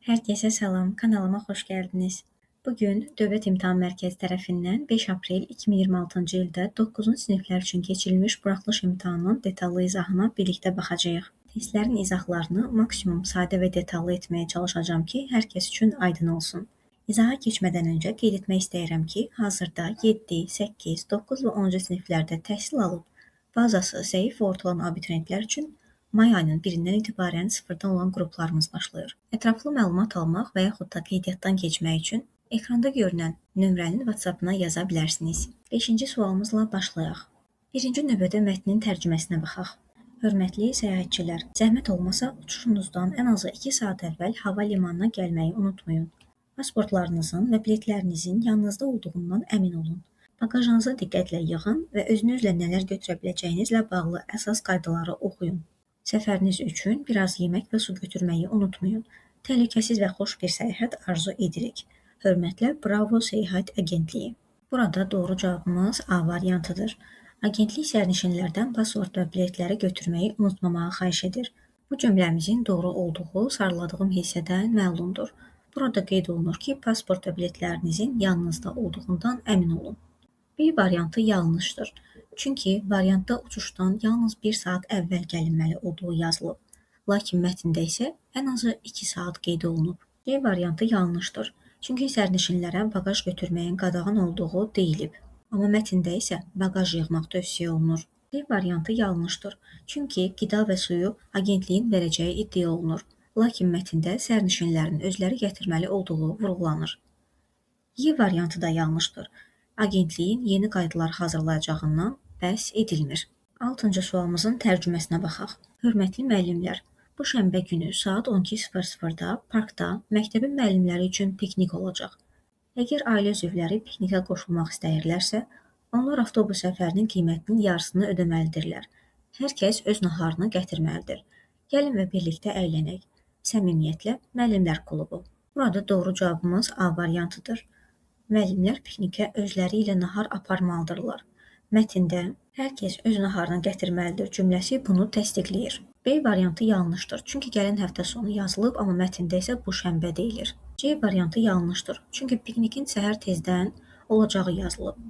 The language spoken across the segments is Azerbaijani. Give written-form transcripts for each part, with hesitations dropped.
Hər kəsə salam, kanalıma xoş gəldiniz. Bugün Dövlət İmtahan Mərkəzi tərəfindən 5 aprel 2026-cı ildə 9-cu siniflər üçün keçirilmiş buraxılış imtahanının detallı izahına birlikdə baxacağıq. Testlərin izahlarını maksimum sadə və detallı etməyə çalışacağam ki, hər kəs üçün aydın olsun. İzaha keçmədən öncə qeyd etmək istəyirəm ki, hazırda 7, 8, 9 və 10-cu siniflərdə təhsil alıb, bazası zəif və ortalanan abituriyentlər üçün may ayının 1-dən etibarən sıfırdan olan qruplarımız başlayır. Ətraflı məlumat almaq və yaxud da qeydiyyatdan keçmək üçün ekranda görünən nömrənin WhatsApp-ına yaza bilərsiniz. 5-ci sualımızla başlayaq. Birinci növbədə mətnin tərcüməsinə baxaq. Hörmətli səyahətçilər, zəhmət olmasa uçuşunuzdan ən azı 2 saat əvvəl hava limanına gəlməyi unutmayın. Pasportlarınızın və biletlərinizin yanınızda olduğundan əmin olun. Bagajınızı diqqətlə yığın və özünüzlə nələr götürə biləcəyinizlə bağlı əsas qaydaları oxuyun. Səfəriniz üçün biraz yemək və su götürməyi unutmayın. Təhlükəsiz və xoş bir səyahət arzu edirik. Hörmətlə Bravo Səyahət Agentliyi. Burada doğru cavabımız A variantıdır. Agentlik sərnişinlərdən pasport və biletləri götürməyi unutmamağı xahiş edir. Bu cümləmizin doğru olduğu sarıladığım hissədən məlumdur. Burada qeyd olunur ki, pasport və biletlərinizin yanınızda olduğundan əmin olun. B variantı yanlışdır. Çünki variantda uçuşdan yalnız 1 saat əvvəl gəlinməli olduğu yazılıb. Lakin mətndə isə ən azı 2 saat qeyd olunub. C variantı yanlışdır. Çünki sərnişinlərə bagaj götürməyin qadağan olduğu deyilib. Amma mətndə isə bagaj yığmaq tövsiyə olunur. D variantı yanlışdır. Çünki qida və suyu agentliyin verəcəyi iddia olunur. Lakin mətndə sərnişinlərin özləri gətirməli olduğu vurğulanır. Y variantı da yanlışdır. Agentliyin yeni qaydalar hazırlayacağından bəhs edilmir. 6-cı sualımızın tərcüməsinə baxaq. Hörmətli müəllimlər, bu şənbə günü saat 12:00-da parkda məktəbin müəllimləri üçün piknik olacaq. Əgər ailə üzvləri piknikə qoşulmaq istəyirlərsə, onlar avtobus səfərinin qiymətinin yarısını ödəməlidirlər. Hər kəs öz naharını gətirməlidir. Gəlin və birlikdə əylənək. Səmimiyyətlə müəllimlər klubu. Burada doğru cavabımız A variantıdır. Müəllimlər piknikə özləri ilə nahar aparmalıdırlar. Mətndə hər kəs öz naharını gətirməlidir cümləsi bunu təsdiqləyir. B variantı yanlışdır, çünki gələn həftə sonu yazılıb, amma mətndə isə bu şənbə deyilir. C variantı yanlışdır, çünki piknikin səhər tezdən olacağı yazılıb,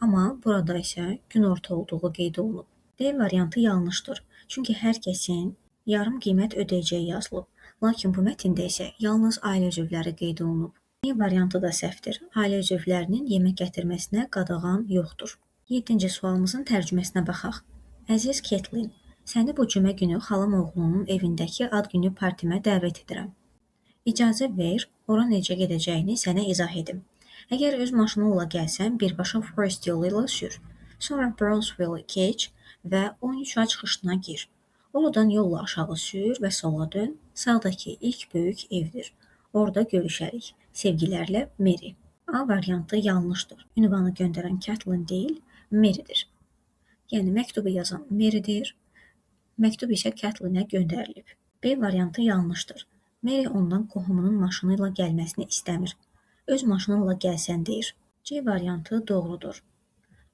amma burada isə günorta olduğu qeyd olunub. D variantı yanlışdır, çünki hər kəsin yarım qiymət ödəyəcəyi yazılıb, lakin bu mətndə isə yalnız ailə üzvləri qeyd olunub. B variantı da səhvdir. Ailə üzvlərinin yemək gətirməsinə qadağan yoxdur. 7-ci sualımızın tərcüməsinə baxaq. Əziz Ketlin, səni bu cümə günü xalam oğlunun evindəki ad günü partimə dəvət edirəm. İcazə ver, ora necə gedəcəyini sənə izah edim. Əgər öz maşınınla gəlsən, birbaşa Forest yolu ilə sür. Sonra Brownsville keç və 13A çıxışına gir. Oradan yolla aşağı sür və sola dön. Sağdakı ilk böyük evdir. Orada görüşərik. Sevgilərlə Mary. A variantı yanlışdır. Ünvanı göndərən Kathleen deyil, Mary'dir. Yəni məktubu yazan Mary'dir, məktub isə Kathleenə göndərilib. B variantı yanlışdır. Mary ondan qohumunun maşını ilə gəlməsini istəmir. Öz maşınınla gəlsən deyir. C variantı doğrudur.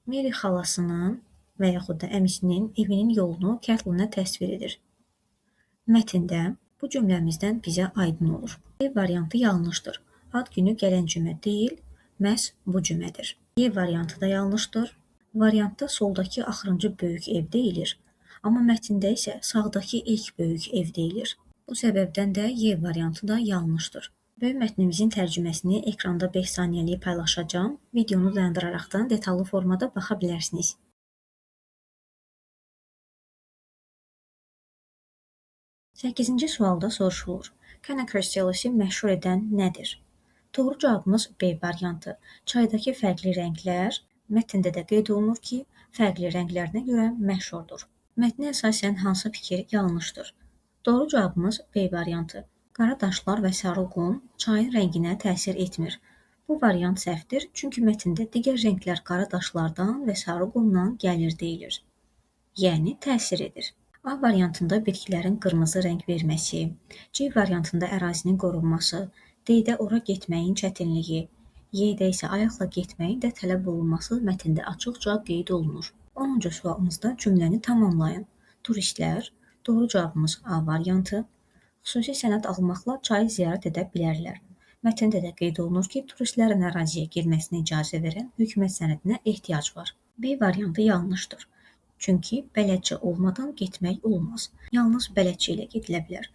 Mary xalasının və yaxud da əmisinin evinin yolunu Kathleenə təsvir edir. Mətndə bu cümləmizdən bizə aydın olur. B variantı yanlışdır. Ad günü gələn cümə deyil, məhz bu cümədir. Y variantı da yanlışdır. Variantda soldakı axırıncı böyük ev deyilir, amma mətndə isə sağdakı ilk böyük ev deyilir. Bu səbəbdən də Y variantı da yanlışdır. Böyük mətnimizin tərcüməsini ekranda 5 saniyəlik paylaşacağım. Videonu dayandıraraqdan detallı formada baxa bilərsiniz. 8-ci sualda soruşulur. Conacher selisi məşhur edən nədir? Doğru cavabımız B variantı. Çaydakı fərqli rənglər, mətndə də qeyd olunur ki, fərqli rənglərinə görə məşhurdur. Mətnə əsasən hansı fikir yanlışdır? Doğru cavabımız B variantı. Qara daşlar və sarı qum çayın rənginə təsir etmir. Bu variant səhvdir, çünki mətndə digər rənglər qara daşlardan və sarı qumdan gəlir deyilir. Yəni təsir edir. A variantında bitkilərin qırmızı rəng verməsi, C variantında ərazinin qorunması, D-də ora getməyin çətinliyi, Y-də isə ayaqla getməyin də tələb olunması mətndə açıqca qeyd olunur. 10-cu sualımızda cümləni tamamlayın. Turistlər, doğru cavabımız A variantı. Xüsusi sənəd almaqla çayı ziyarət edə bilərlər. Mətndə də qeyd olunur ki, turistlərin əraziyə girməsinə icazə verən hökumət sənədinə ehtiyac var. B variantı yanlışdır. Çünki bələdçi olmadan getmək olmaz. Yalnız bələdçi ilə gedilə bilər.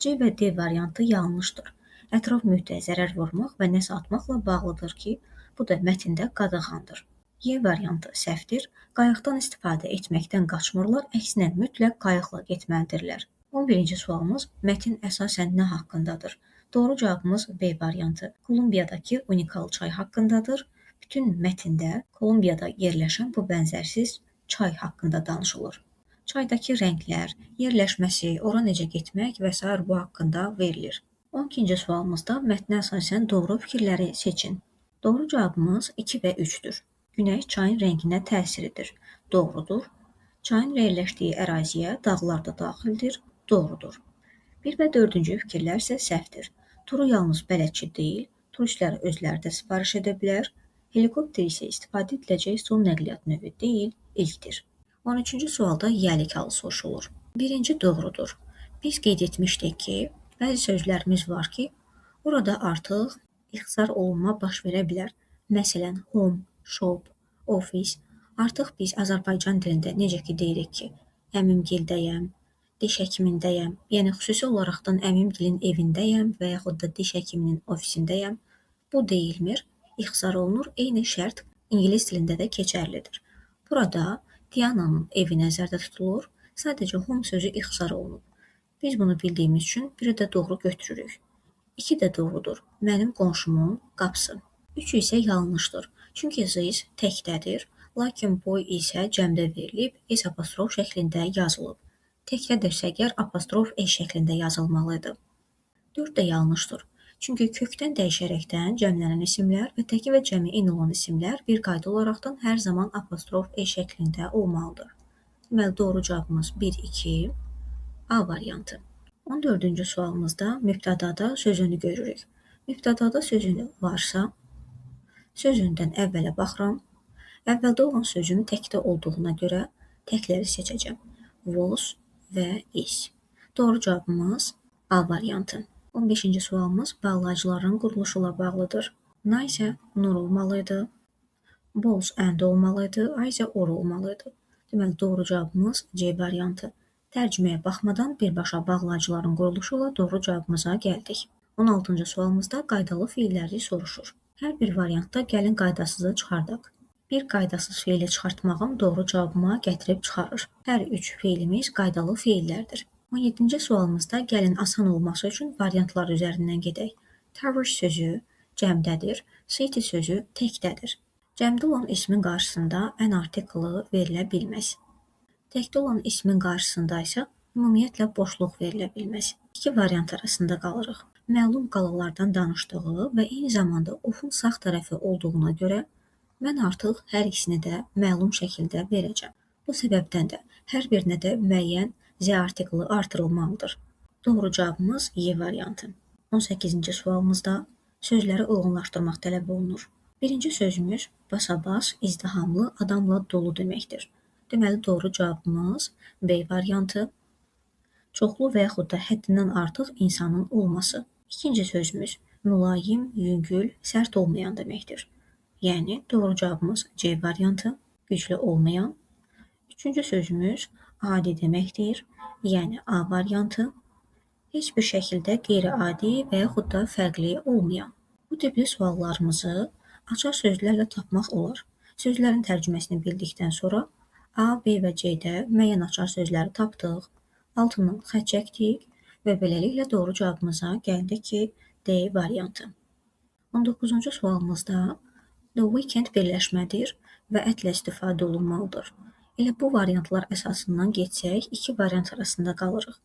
C və D variantı yanlışdır. Ətraf mühitə zərər vurmaq və nəsə atmaqla bağlıdır ki, bu da mətndə qadağandır. Y variantı səhvdir. Qayıqdan istifadə etməkdən qaçmırlar, əksinə mütləq qayıqla getməlidirlər. 11-ci sualımız mətn əsasən nə haqqındadır? Doğru cavabımız B variantı. Kolumbiyadakı unikal çay haqqındadır. Bütün mətndə Kolumbiyada yerləşən bu bənzərsiz çay haqqında danışılır. Çaydakı rənglər, yerləşməsi, ora necə getmək və s. bu haqqında verilir. 12-ci sualımızda mətnə əsasən doğru fikirləri seçin. Doğru cavabımız 2 və 3-dür. Günəş çayın rənginə təsiridir. Doğrudur. Çayın yerləşdiyi əraziyə dağlar da daxildir. Doğrudur. 1 və 4-cü fikirlər isə səhvdir. Turu yalnız bələdçi deyil, turistlər özləri də sifariş edə bilər. Helikopter isə istifadə ediləcək son nəqliyyat növü deyil, ilkdir. 13-cü sualda yiyəlik halı soruşulur. Birinci doğrudur. Biz qeyd etmişdik ki, bəzi sözlərimiz var ki, orada artıq ixtisar olunma baş verə bilər. Məsələn, home, shop, office. Artıq biz Azərbaycan dilində necə ki deyirik ki, əmimgildəyəm, diş həkimindəyəm, yəni xüsusi olaraqdan əmimgilin evindəyəm və yaxud da diş həkiminin ofisindəyəm. Bu deyilmir, ixtisar olunur, eyni şərt ingilis dilində də keçərlidir. Burada Diananın evi nəzərdə tutulur, sadəcə home sözü ixtisar olunub. Biz bunu bildiyimiz üçün biri də doğru götürürük. 2 də doğrudur, mənim qonşumun qapısı. 3 isə yanlışdır, çünki this təkdədir, lakin boy isə cəmdə verilib, s apostrof şəklində yazılıb. Təkdədirsə əgər apostrof e şəklində yazılmalıdır. 4 də yanlışdır, çünki kökdən dəyişərəkdən cəmlənən isimlər və təki və cəmi eyni olan isimlər bir qayda olaraqdan hər zaman apostrof e şəklində olmalıdır. Deməli, doğru cavabımız 1, 2, A variantı. 14-cü sualımızda mübtədada sözünü görürük. Mübtədada sözünü varsa, sözündən əvvələ baxıram. Əvvəldə olan sözün təkdə olduğuna görə təkləri seçəcəm. Was və is. Doğru cavabımız A variantı. 15-ci sualımız bağlayıcıların quruluşu ilə bağlıdır. Na isə nur olmalıydı. Both and olmalıydı. A isə or olmalıydı. Deməli, doğru cavabımız C variantı. Tərcüməyə baxmadan birbaşa bağlayıcıların quruluşu ilə doğru cavabımıza gəldik. 16-cı sualımızda qaydalı fiilləri soruşur. Hər bir variantda gəlin qaydasızı çıxardaq. Bir qaydasız fiili çıxartmağım doğru cavabıma gətirib çıxarır. Hər üç fiilimiz qaydalı fiillərdir. 17-ci sualımızda gəlin asan olması üçün variantlar üzərindən gedək. Tower sözü cəmdədir, city sözü təkdədir. Cəmdə olan ismin qarşısında ən artiklı verilə bilməz. Təkdə olan ismin qarşısında isə ümumiyyətlə boşluq verilə bilməz. İki variant arasında qalırıq. Məlum qalalardan danışdığı və eyni zamanda ofun sağ tərəfi olduğuna görə mən artıq hər ikisini də məlum şəkildə verəcəm. Bu səbəbdən də hər birinə də müəyyən Z artiklı artırılmalıdır. Doğru cavabımız Y variantı. 18-ci sualımızda sözləri uyğunlaşdırmaq tələb olunur. Birinci sözümüz basabas, izdihamlı, adamla dolu deməkdir. Deməli, doğru cavabımız B variantı. Çoxlu və yaxud da həddindən artıq insanın olması. İkinci sözümüz mülayim, yüngül, sərt olmayan deməkdir. Yəni, doğru cavabımız C variantı, güclü olmayan. Üçüncü sözümüz adi deməkdir, yəni A variantı. Heç bir şəkildə qeyri-adi və yaxud da fərqli olmayan. Bu tipli suallarımızı açar sözlərlə tapmaq olar. Sözlərin tərcüməsini bildikdən sonra A, B və C-də müəyyən açar sözləri tapdıq, altından xətt çəkdik və beləliklə doğru cavabımıza gəldik ki, D variantı. 19-cu sualımızda The weekend birləşmədir və ətlə istifadə olunmalıdır. Elə bu variantlar əsasından getsək, iki variant arasında qalırıq.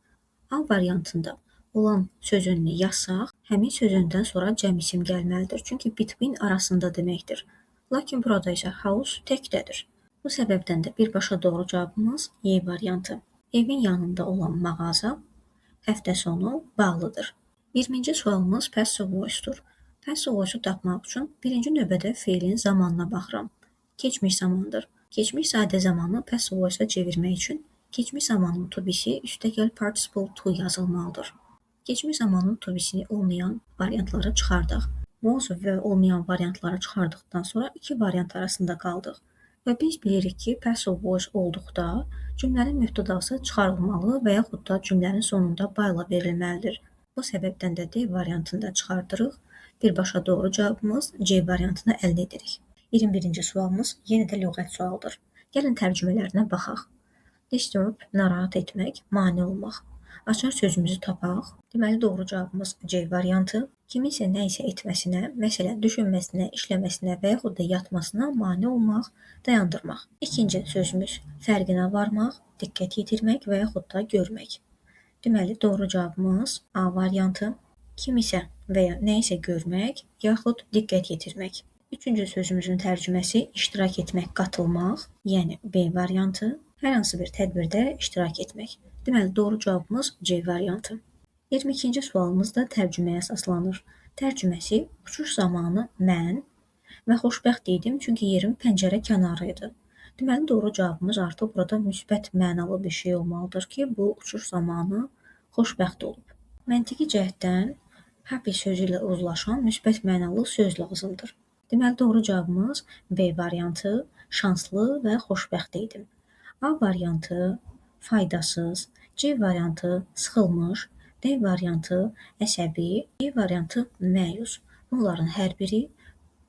A variantında olan sözünü yazsaq, həmin sözündən sonra cəm isim gəlməlidir. Çünki between arasında deməkdir. Lakin burada isə house təkdədir. Bu səbəbdən də birbaşa doğru cavabımız Y variantı. Evin yanında olan mağaza həftə sonu bağlıdır. 20-ci sualımız passive voice-dur. Passive voice-u tapmaq üçün birinci növbədə feilin zamanına baxıram. Keçmiş zamandır. Keçmiş sadə zamanı passive voice-a çevirmək üçün keçmiş zamanın to be-si üstəgəl participle to yazılmalıdır. Keçmiş zamanın to be-sini olmayan variantları çıxardıq. Was və olmayan variantları çıxardıqdan sonra iki variant arasında qaldıq. Və biz bilirik ki, passive voice olduqda cümlənin mübtədası çıxarılmalı və yaxud da cümlənin sonunda by-la verilməlidir. Bu səbəbdən də D variantını da çıxardırıq. Birbaşa doğru cavabımız C variantını əldə edirik. 21-ci sualımız yenə də lüğət sualıdır. Gəlin tərcümələrinə baxaq. Disturb, narahat etmək, mane olmaq. Açar sözümüzü tapaq. Deməli, doğru cavabımız C variantı. Kiminsə nə isə etməsinə, məsələn, düşünməsinə, işləməsinə və yaxud da yatmasına mane olmaq, dayandırmaq. İkinci sözümüz fərqinə varmaq, diqqət yetirmək və yaxud da görmək. Deməli, doğru cavabımız A variantı. Kimisə və ya nə isə görmək, yaxud diqqət yetirmək. Üçüncü sözümüzün tərcüməsi iştirak etmək, qatılmaq, yəni B variantı. Hər hansı bir tədbirdə iştirak etmək. Deməli, doğru cavabımız C variantı. 22-ci sualımız da tərcüməyə əsaslanır. Tərcüməsi uçuş zamanı mən və xoşbəxt idim, çünki yerim pəncərə kənarı idi. Deməli, doğru cavabımız artıq burada müsbət mənalı bir şey olmalıdır ki, bu uçuş zamanı xoşbəxt olub. Məntiqi cəhətdən happy sözü ilə uzlaşan müsbət mənalı söz lazımdır. Deməli, doğru cavabımız B variantı, şanslı və xoşbəxt idim. A variantı, faydasız, C variantı, sıxılmış, D variantı, əsəbi, E variantı, məyus. Bunların hər biri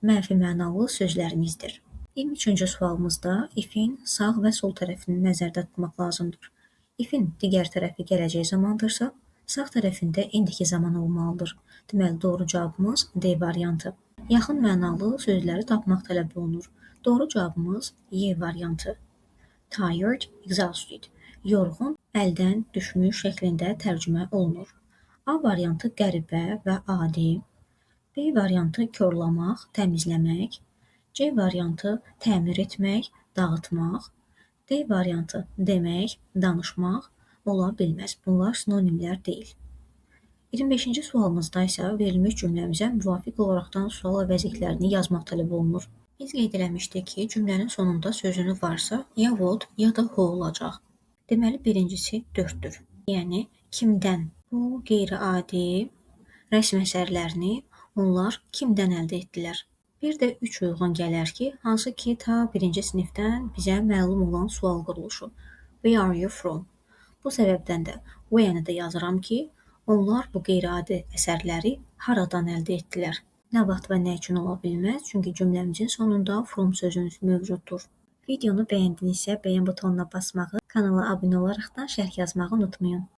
mənfi mənalı sözlərimizdir. 23-cü sualımızda if-in sağ və sol tərəfini nəzərdə tutmaq lazımdır. If-in digər tərəfi gələcək zamandırsa, sağ tərəfində indiki zaman olmalıdır. Deməli, doğru cavabımız D variantı. Yaxın mənalı sözləri tapmaq tələb olunur. Doğru cavabımız Y variantı. Tired, exhausted. Yorğun, əldən düşmüş şəklində tərcümə olunur. A variantı qəribə və adi. B variantı korlamaq, təmizləmək. C variantı təmir etmək, dağıtmaq. D variantı demək, danışmaq ola bilməz. Bunlar sinonimlər deyil. 25-ci sualımızda isə verilmiş cümləmizə müvafiq olaraqdan sual əvəzliklərini yazmaq tələb olunur. Biz qeyd eləmişdik ki, cümlənin sonunda sözünü varsa, ya would, ya da who olacaq. Deməli, birincisi 4-dür. Yəni, kimdən? Bu qeyri-adi rəsm əsərlərini onlar kimdən əldə etdilər? Bir də 3 uyğun gələr ki, hansı ki, ta 1-ci sinifdən bizə məlum olan sual quruluşu. Where are you from? Bu səbəbdən də where-ni də yazıram ki, onlar bu qeyri-adi əsərləri haradan əldə etdilər? Nə vaxt və nə üçün ola bilməz? Çünki cümləmizin sonunda from sözümüz mövcuddur. Videonu bəyəndinizsə, bəyən butonuna basmağı, kanala abunə olaraqdan şərh yazmağı unutmayın.